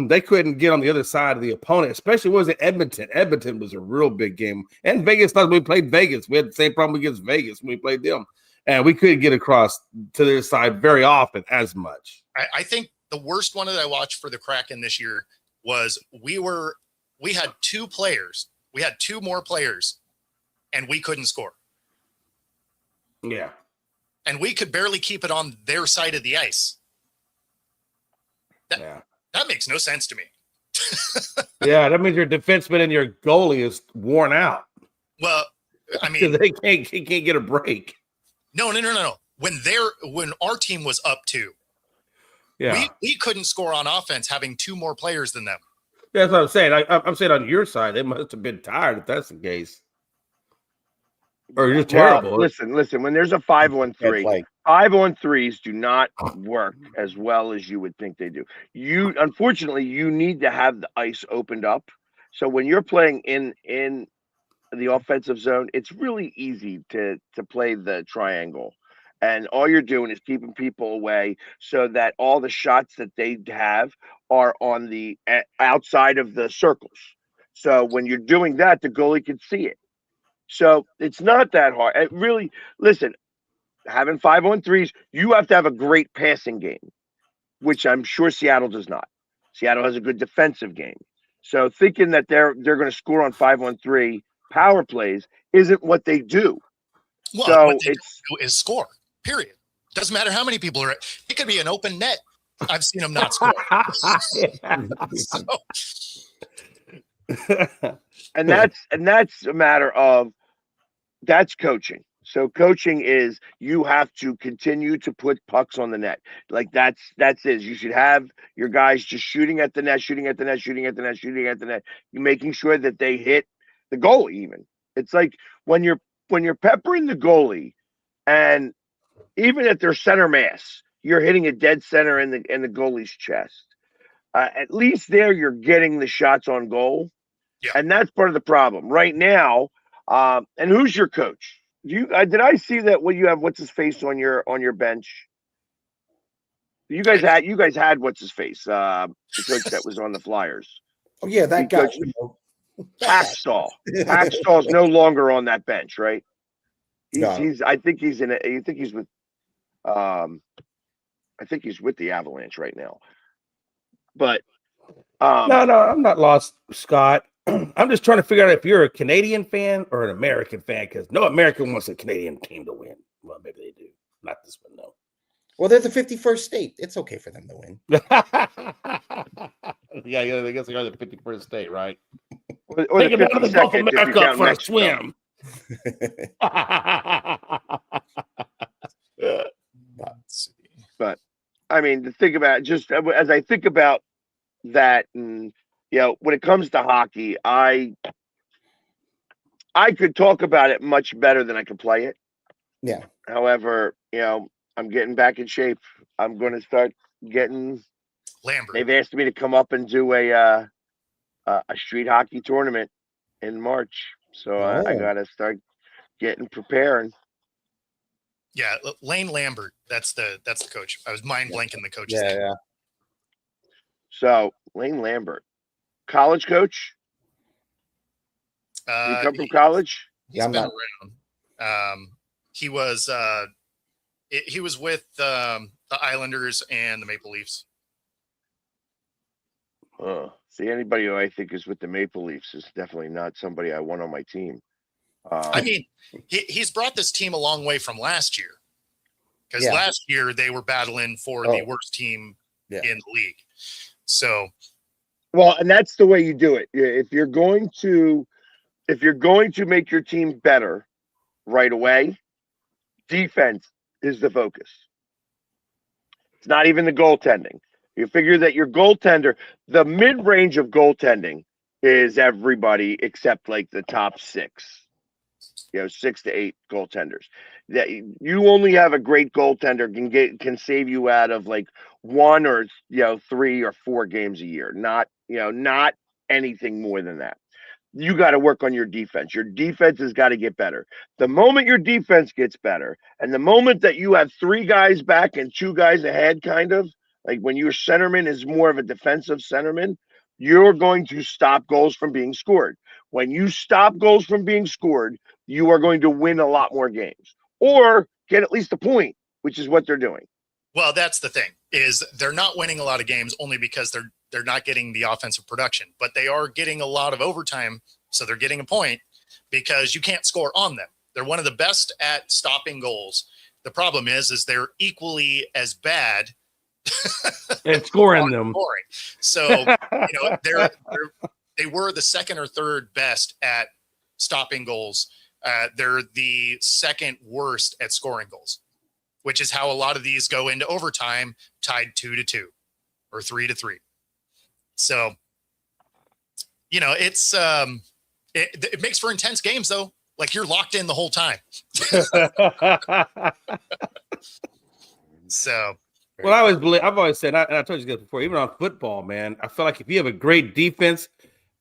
They couldn't get on the other side of the opponent, especially was it Edmonton. Edmonton was a real big game. And Vegas, we played Vegas. We had the same problem against Vegas when we played them. And we couldn't get across to their side very often as much. I think the worst one that I watched for the Kraken this year was we had 2 players. We had 2 more players and we couldn't score. Yeah. And we could barely keep it on their side of the ice. That makes no sense to me. Yeah, that means your defenseman and your goalie is worn out. Well, I mean, they can't get a break. No. When our team was up 2, yeah, we couldn't score on offense having 2 more players than them. That's what I'm saying. I'm saying on your side, they must have been tired if that's the case. Or you're terrible. Well, listen. When there's a 5-on-3, 5-on-3s do not work as well as you would think they do. Unfortunately, you need to have the ice opened up. So when you're playing in the offensive zone, it's really easy to play the triangle. And all you're doing is keeping people away so that all the shots that they have are on the outside of the circles. So when you're doing that, the goalie can see it. So it's not that hard. It really, listen, having 5-on-3s, you have to have a great passing game, which I'm sure Seattle does not. Seattle has a good defensive game. So thinking that they're going to score on 5-on-3 power plays isn't what they do. Well, so what they do is score. Period. Doesn't matter how many people are. It could be an open net. I've seen them not score. And that's a matter of that's coaching. So coaching is you have to continue to put pucks on the net. Like that's it. You should have your guys just shooting at the net, You're making sure that they hit the goalie even. It's like when you're peppering the goalie and even at their center mass, you're hitting a dead center in the goalie's chest. At least there you're getting the shots on goal. Yeah. And that's part of the problem right now. And who's your coach? Did I see that? What you have? What's his face on your bench? You guys had what's his face? The coach that was on the Flyers. Oh yeah, that guy. Hacksaw. Hacksaw's no longer on that bench, right? He's. I think he's in. I think he's with. I think he's with the Avalanche right now. But no, I'm not lost, Scott. I'm just trying to figure out if you're a Canadian fan or an American fan, because no American wants a Canadian team to win. Well, maybe they do. Not this one, though. Well, they're the 51st state. It's okay for them to win. yeah, I guess they are the 51st state, right? Or Take them out of the Gulf of America for a swim. But I mean, to think about just as I think about that, and when it comes to hockey, I could talk about it much better than I could play it. Yeah. However, I'm getting back in shape. I'm going to start getting. Lambert. They've asked me to come up and do a street hockey tournament in March, so I got to start getting preparing. Yeah, Lane Lambert. That's the coach. I was mind blanking the coach's name. Yeah. So Lane Lambert, college coach. You come from college? He's been around. He was with the Islanders and the Maple Leafs. See, anybody who I think is with the Maple Leafs is definitely not somebody I want on my team. I mean, he's brought this team a long way from last year, because last year they were battling for the worst team in the league. So, well, and that's the way you do it. If you're going to make your team better right away, defense is the focus. It's not even the goaltending. You figure that your goaltender, the mid-range of goaltending is everybody except like the top 6. 6 to 8 goaltenders. That you only have a great goaltender can save you out of like 1 or 3 or 4 games a year. Not anything more than that. You got to work on your defense. Your defense has got to get better. The moment your defense gets better, and the moment that you have 3 guys back and 2 guys ahead, kind of like when your centerman is more of a defensive centerman, you're going to stop goals from being scored. When you stop goals from being scored, you are going to win a lot more games or get at least a point, which is what they're doing. Well, that's the thing, is they're not winning a lot of games only because they're not getting the offensive production, but they are getting a lot of overtime. So they're getting a point because you can't score on them. They're one of the best at stopping goals. The problem is they're equally as bad and scoring them. So, they were the second or third best at stopping goals. They're the second worst at scoring goals, which is how a lot of these go into overtime, tied 2-2 or 3-3. So, it's it makes for intense games though. Like you're locked in the whole time. So, well, I've always said, and I told you guys before, even on football, man, I feel like if you have a great defense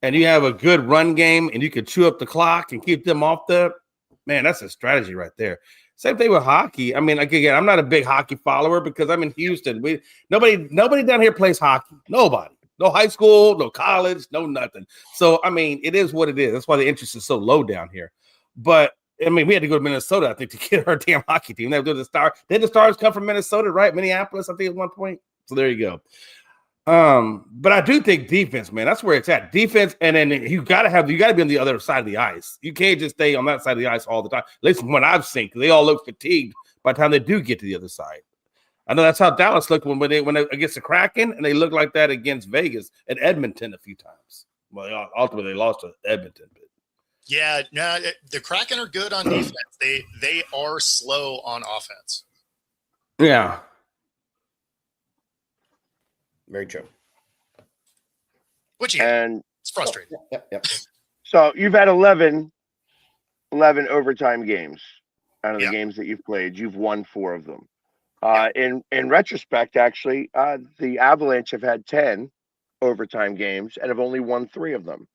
and you have a good run game and you can chew up the clock and keep them off that's a strategy right there. Same thing with hockey. I mean, again, I'm not a big hockey follower because I'm in Houston. Nobody down here plays hockey. Nobody. No high school, no college, no nothing. So, I mean, it is what it is. That's why the interest is so low down here. But, I mean, we had to go to Minnesota, I think, to get our damn hockey team. They did the Stars. Did the Stars come from Minnesota, right? Minneapolis, I think, at one point. So there you go. But I do think defense, man, that's where it's at. Defense, and then you got to be on the other side of the ice. You can't just stay on that side of the ice all the time. At least from what I've seen, because they all look fatigued by the time they do get to the other side. I know that's how Dallas looked when they against the Kraken, and they looked like that against Vegas and Edmonton a few times. Well, ultimately they lost to Edmonton. But. Yeah, no, the Kraken are good on defense. They are slow on offense. Yeah. Very true. And it's frustrating. Yep. So you've had 11 overtime games out of the games that you've played. You've won 4 of them. In retrospect, actually, the Avalanche have had 10 overtime games and have only won 3 of them.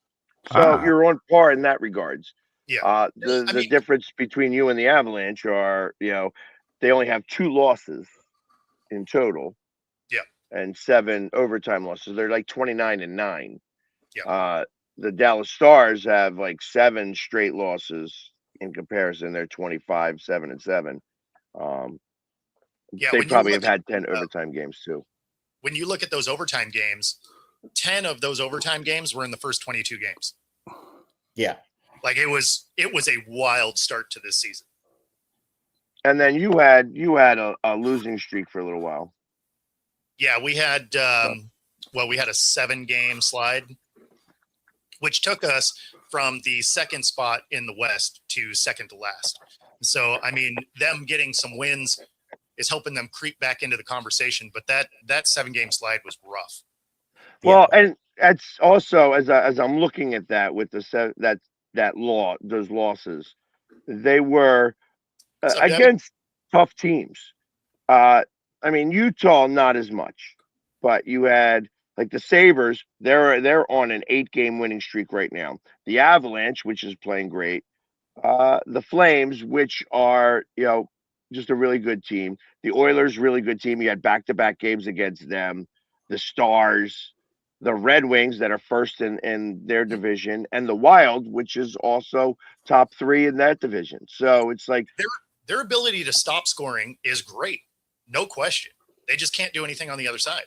So you're on par in that regards. Yeah. The difference between you and the Avalanche are, they only have 2 losses in total. Yeah. And 7 overtime losses. They're like 29-9. Yeah. The Dallas Stars have like 7 straight losses in comparison. They're 25-7-7. They probably have had 10 overtime games too. When you look at those overtime games, 10 of those overtime games were in the first 22 games. Yeah. Like it was a wild start to this season. And then you had a losing streak for a little while. Yeah, we had a 7-game slide, which took us from the second spot in the West to second to last. So, I mean, them getting some wins is helping them creep back into the conversation. But that 7-game slide was rough. Well, and that's also as I'm looking at that with those losses, they were against tough teams. I mean, Utah not as much, but you had like the Sabres. They're on an 8-game winning streak right now. The Avalanche, which is playing great. The Flames, which are just a really good team. The Oilers, really good team. You had back-to-back games against them. The Stars, the Red Wings that are first in their division, and the Wild, which is also top 3 in that division. So it's like their ability to stop scoring is great, no question. They just can't do anything on the other side.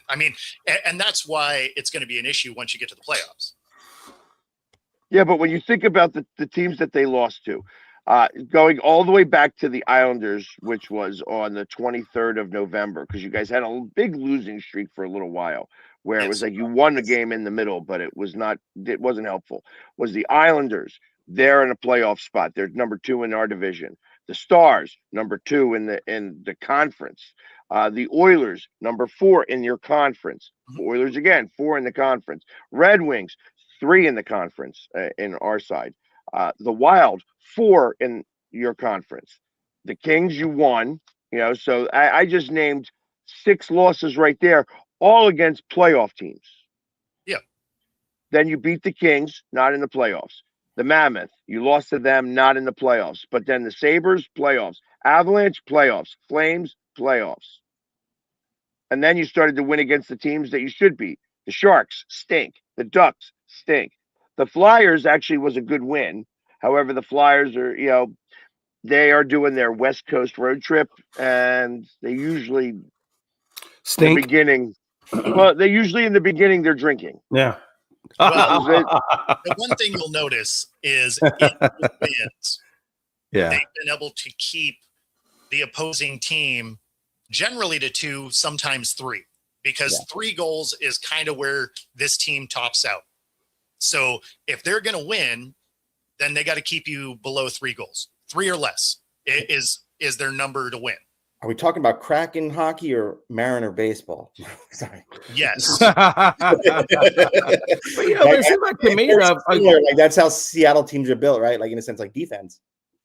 And that's why it's going to be an issue once you get to the playoffs. Yeah, but when you think about the teams that they lost to, going all the way back to the Islanders, which was on the 23rd of November, because you guys had a big losing streak for a little while, where it was like you won the game in the middle, but it wasn't helpful. Was the Islanders? They're in a playoff spot. They're number 2 in our division. The Stars, number 2 in the conference. The Oilers, number 4 in your conference. Oilers again, 4 in the conference. Red Wings, 3 in the conference in our side. The Wild, 4 in your conference. The Kings, you won. So I just named 6 losses right there, all against playoff teams. Yeah. Then you beat the Kings, not in the playoffs. The Mammoth, you lost to them, not in the playoffs. But then the Sabres, playoffs. Avalanche, playoffs. Flames, playoffs. And then you started to win against the teams that you should beat. The Sharks stink. The Ducks stink. The Flyers actually was a good win. However, the Flyers are, they are doing their West Coast road trip, and they usually stink. In the beginning. Well, they usually in the beginning they're drinking. Yeah. Well, the one thing you'll notice is in the wins, yeah, they've been able to keep the opposing team generally to 2, sometimes 3, because 3 goals is kind of where this team tops out. So if they're going to win, then they got to keep you below 3 goals. 3 or less is their number to win. Are we talking about Kraken hockey or Mariner baseball? Sorry. Yes. But it seems like to me, like that's how Seattle teams are built, right? Like in a sense, like defense.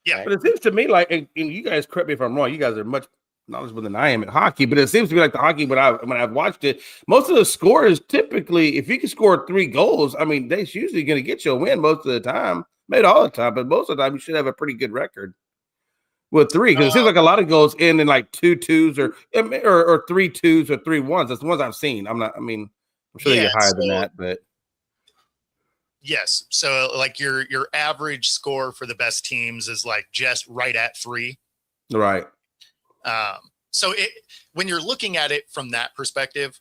Yeah. Right? But it seems to me like, and you guys correct me if I'm wrong, you guys are much knowledgeable than I am at hockey, but it seems to me like the hockey when I've watched it, most of the scorers typically, if you can score 3 goals, I mean, they're usually going to get you a win most of the time. Maybe all the time, but most of the time you should have a pretty good record with 3, because it seems like a lot of goals end in like 2 2s or 3 2s or 3 1s. That's the ones I've seen. I'm sure they get higher than that, but yes. So like your average score for the best teams is like just right at 3. right. So when you're looking at it from that perspective,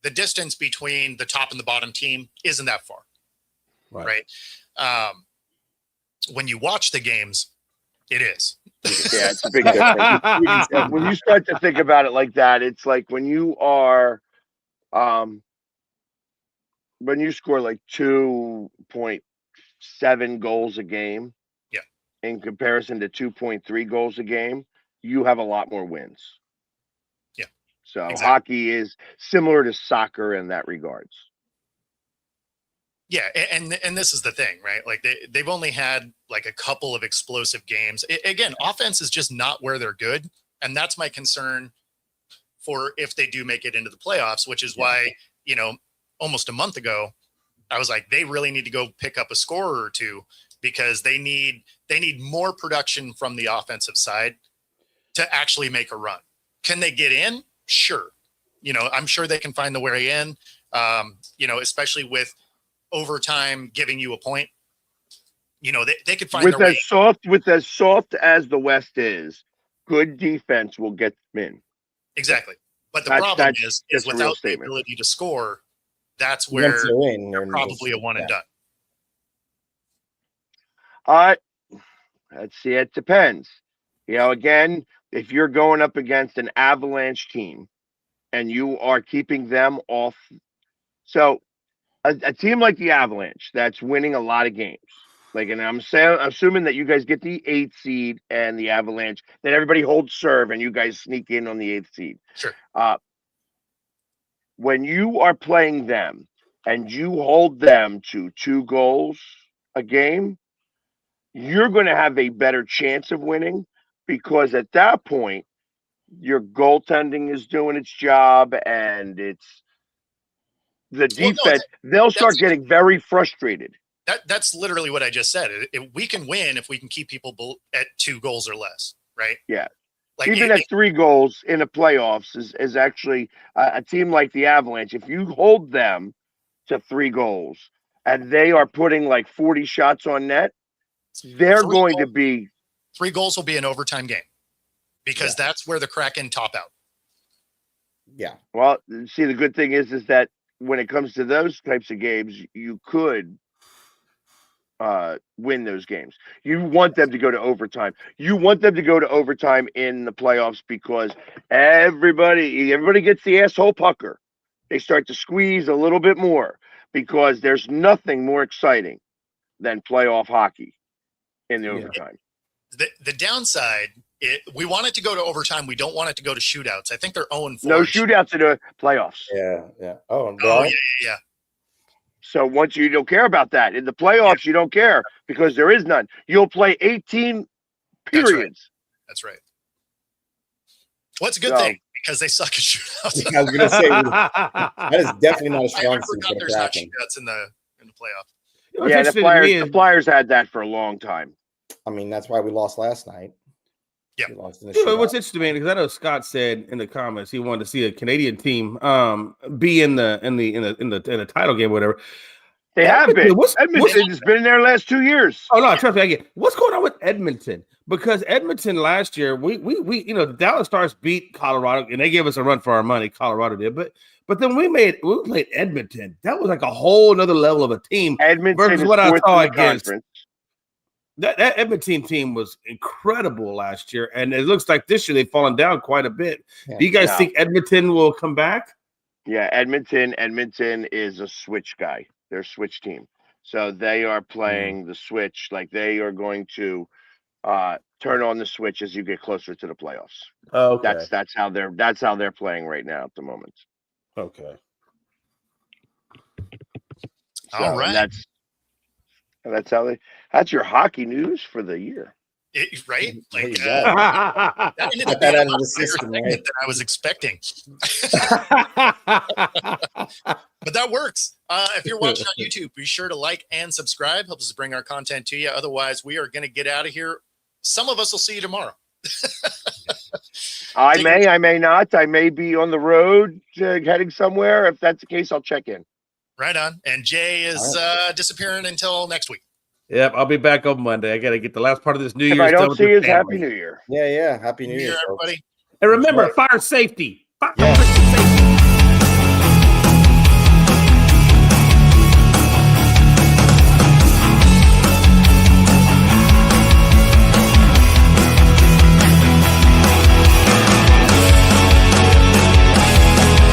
the distance between the top and the bottom team isn't that far. Right. When you watch the games, it is. Yeah, it's a big difference. When you start to think about it like that, it's like when you are, when you score like 2.7 goals a game, in comparison to 2.3 goals a game, you have a lot more wins. Yeah. So exactly. Hockey is similar to soccer in that regards. Yeah, and this is the thing, right? Like they've only had like a couple of explosive games. Again, offense is just not where they're good, and that's my concern for if they do make it into the playoffs, which is why, almost a month ago, I was like, they really need to go pick up a scorer or 2 because they need more production from the offensive side to actually make a run. Can they get in? Sure. I'm sure they can find the way in, especially with overtime giving you a point. They could find with their as soft as the West is, good defense will get them in. Exactly. But the problem is without the ability to score, that's where they're probably a one and done. Let's see. It depends. Again, if you're going up against an Avalanche team and you are keeping them off, so a team like the Avalanche that's winning a lot of games, like, and I'm assuming that you guys get the 8th seed and the Avalanche, then everybody holds serve and you guys sneak in on the 8th seed. Sure. When you are playing them and you hold them to 2 goals a game, you're going to have a better chance of winning, because at that point, your goaltending is doing its job and it's the defense. They'll start getting very frustrated. That's literally what I just said. We can win if we can keep people at 2 goals or less. right? Yeah. Like Even at 3 goals in the playoffs is actually a team like the Avalanche. If you hold them to 3 goals and they are putting like 40 shots on net, they're going to be 3 goals will be an overtime game because that's where the Kraken top out. Yeah. Well, see, the good thing is that when it comes to those types of games, you could win those games. You want them to go to overtime. You want them to go to overtime in the playoffs because everybody gets the asshole pucker. They start to squeeze a little bit more because there's nothing more exciting than playoff hockey in the overtime. The downside, we want it to go to overtime. We don't want it to go to shootouts. I think they're 0-4. No shootouts in the playoffs. Yeah. Oh, yeah. So once you don't care about that. In the playoffs, you don't care because there is none. You'll play 18 periods. That's right. What's a good thing? Because they suck at shootouts. I was going to say, that is definitely not a strong suit for the there's not Kraken. shootouts in the playoff. Yeah, the Flyers had that for a long time. I mean, that's why we lost last night. Yeah. We lost in the What's shootout. interesting, man, because I know Scott said in the comments he wanted to see a Canadian team be in the title game, or whatever. They have been. Edmonton has been in there the last 2 years. Oh no, trust me, I get what's going on with Edmonton, because Edmonton last year we the Dallas Stars beat Colorado and they gave us a run for our money. Colorado did, but then we played Edmonton. That was like a whole other level of a team. Edmonton versus is what I fourth saw in the against. conference. That Edmonton team was incredible last year, and it looks like this year they've fallen down quite a bit. Yeah. Do you guys think Edmonton will come back? Yeah, Edmonton is a switch guy. They're a switch team. So they are playing the switch, like they are going to turn on the switch as you get closer to the playoffs. Okay. That's how they're playing right now at the moment. Okay. All right. That's your hockey news for the year. Right? Like There you go. that ended up Got that being a out of lot the system, bigger right? than I was expecting. But that works. If you're watching on YouTube, be sure to like and subscribe. Helps us bring our content to you. Otherwise, we are going to get out of here. Some of us will see you tomorrow. I may not. I may be on the road heading somewhere. If that's the case, I'll check in. Right on. And Jay is disappearing until next week. Yep, I'll be back on Monday. I got to get the last part of this New Year's. If I done don't with see the you, family. Happy New Year. Yeah. Happy New Year, folks. everybody. And remember, fire safety. Yeah.